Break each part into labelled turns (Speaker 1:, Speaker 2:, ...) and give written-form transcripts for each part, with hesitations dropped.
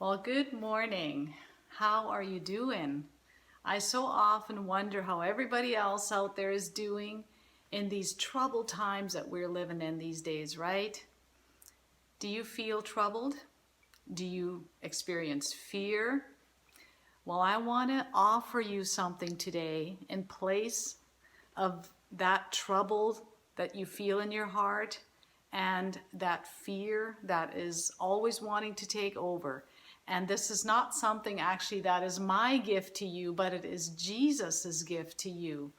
Speaker 1: Well, good morning. How are you doing? I so often wonder how everybody else out there is doing in these troubled times that we're living in these days, right? Do you feel troubled? Do you experience fear? Well, I want to offer you something today in place of that trouble that you feel in your heart and that fear that is always wanting to take over. And this is not something actually that is my gift to you, but it is Jesus's gift to you.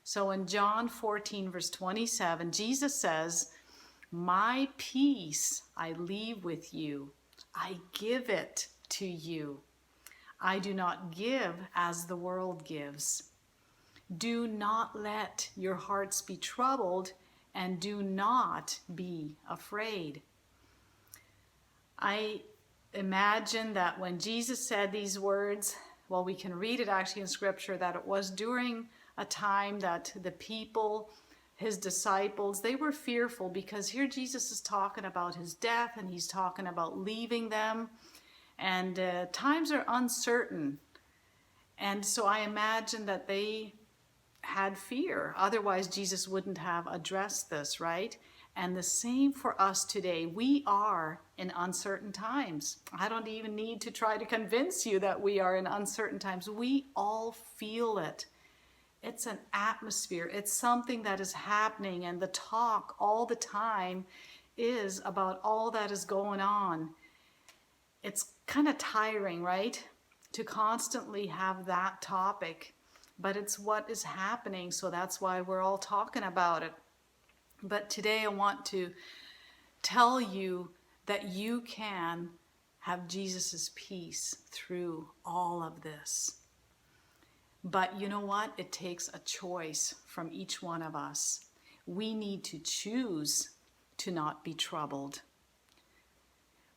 Speaker 1: So in John 14, verse 27, Jesus says, "My peace I leave with you. I give it to you. I do not give as the world gives. Do not let your hearts be troubled, and do not be afraid." I imagine that when Jesus said these words, well, we can read it actually in scripture, that it was during a time that the people, his disciples, they were fearful, because here Jesus is talking about his death and he's talking about leaving them, and times are uncertain. And so I imagine that they had fear. Otherwise, Jesus wouldn't have addressed this, right? And the same for us today. We are in uncertain times. I don't even need to try to convince you that we are in uncertain times. We all feel it. It's an atmosphere. It's something that is happening, and the talk all the time is about all that is going on. It's kind of tiring, right? To constantly have that topic. But it's what is happening, so that's why we're all talking about it. But today I want to tell you that you can have Jesus's peace through all of this. But you know what? It takes a choice from each one of us. We need to choose to not be troubled.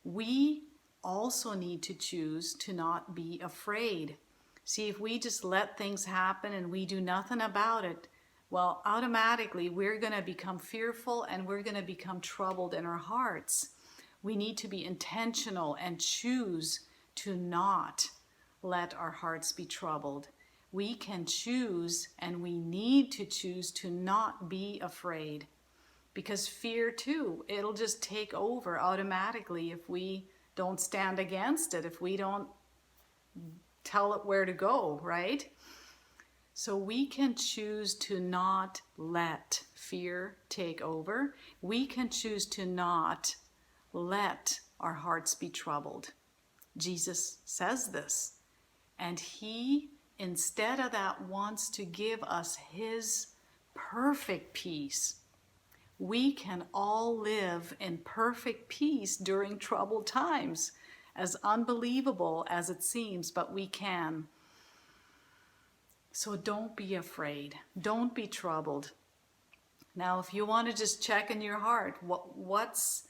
Speaker 1: We also need to choose to not be afraid. See, if we just let things happen and we do nothing about it, well, automatically we're going to become fearful and we're going to become troubled in our hearts. We need to be intentional and choose to not let our hearts be troubled. We can choose, and we need to choose, to not be afraid, because fear too, it'll just take over automatically if we don't stand against it, if we don't tell it where to go, right? So we can choose to not let fear take over. We can choose to not let our hearts be troubled. Jesus says this, and he, instead of that, wants to give us his perfect peace. We can all live in perfect peace during troubled times, as unbelievable as it seems, but we can. So don't be afraid. Don't be troubled. Now, if you want to just check in your heart, what's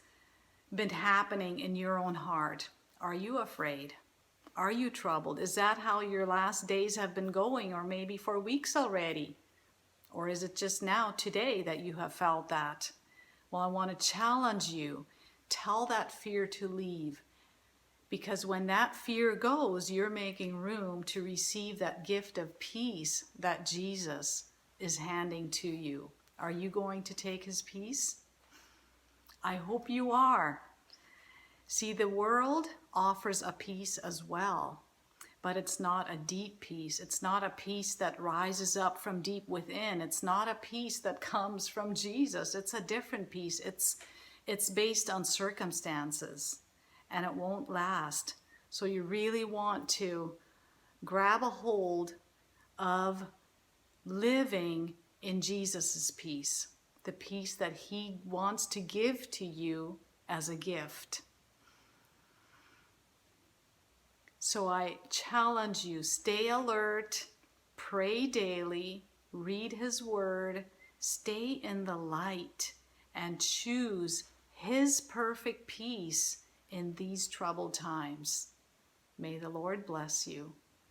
Speaker 1: been happening in your own heart? Are you afraid? Are you troubled? Is that how your last days have been going, or maybe for weeks already? Or is it just now, today, that you have felt that? Well, I want to challenge you. Tell that fear to leave. Because when that fear goes, you're making room to receive that gift of peace that Jesus is handing to you. Are you going to take his peace? I hope you are. See, the world offers a peace as well, but it's not a deep peace. It's not a peace that rises up from deep within. It's not a peace that comes from Jesus. It's a different peace. It's based on circumstances, and it won't last. So you really want to grab a hold of living in Jesus's peace, the peace that he wants to give to you as a gift. So I challenge you, stay alert, pray daily, read his word, stay in the light, and choose his perfect peace in these troubled times. May the Lord bless you.